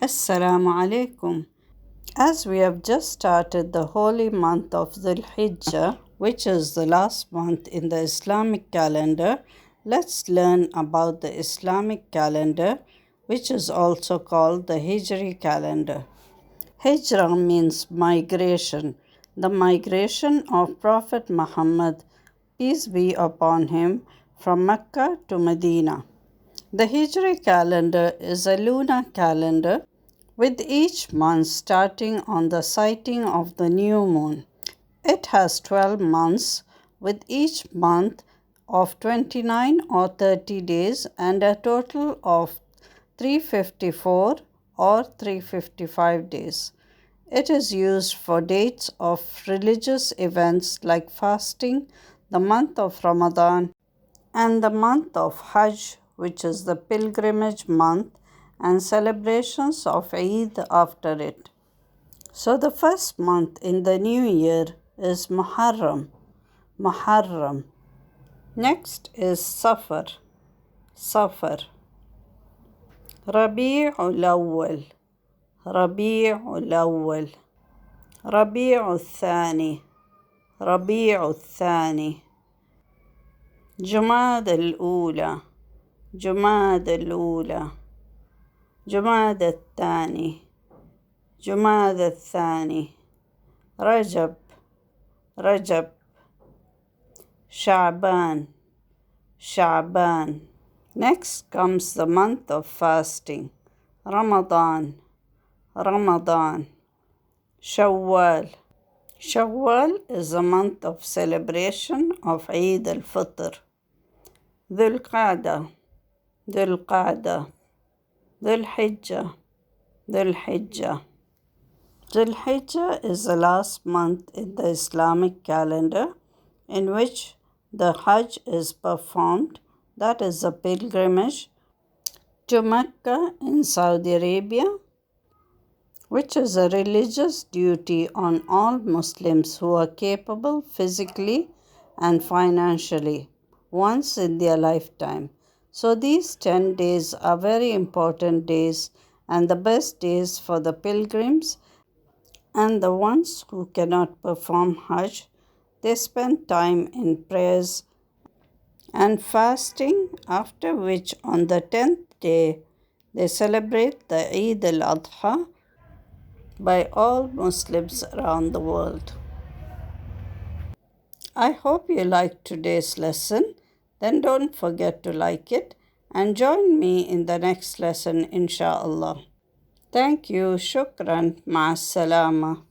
Assalamu alaikum. As we have just started the holy month of Dhul Hijjah, which is the last month in the Islamic calendar, let's learn about the Islamic calendar, which is also called the Hijri calendar. Hijrah means migration, the migration of Prophet Muhammad, peace be upon him, from Mecca to Medina. The Hijri calendar is a lunar calendar with each month starting on the sighting of the new moon. It has 12 months, with each month of 29 or 30 days and a total of 354 or 355 days. It is used for dates of religious events like fasting, the month of Ramadan, and the month of Hajj, which is the pilgrimage month, and celebrations of Eid after it. So the first month in the new year is Muharram. Muharram. Next is Safar. Safar. Rabi'ul Awwal. Rabi'ul Awwal. Rabi'ul Thani. Rabi'ul Thani. جماد الأولى. جماد الأولى. جماد الثاني. جماد الثاني. رجب. رجب. شعبان. شعبان. Next comes the month of fasting. Ramadan. Ramadan. Shawwal. Shawwal is a month of celebration of Eid al-Fitr. Dhul Qa'dah. Dhul Qa'dah. Dhul Hijjah. Dhul Hijjah. Dhul Hijjah is the last month in the Islamic calendar in which the Hajj is performed, that is a pilgrimage to Mecca in Saudi Arabia, which is a religious duty on all Muslims who are capable physically and financially once in their lifetime. So these 10 days are very important days and the best days for the pilgrims and the ones who cannot perform Hajj. They spend time in prayers and fasting, after which on the 10th day they celebrate the Eid al-Adha by all Muslims around the world. I hope you liked today's lesson. Then don't forget to like it and join me in the next lesson, inshallah. Thank you. Shukran. Ma'as salama.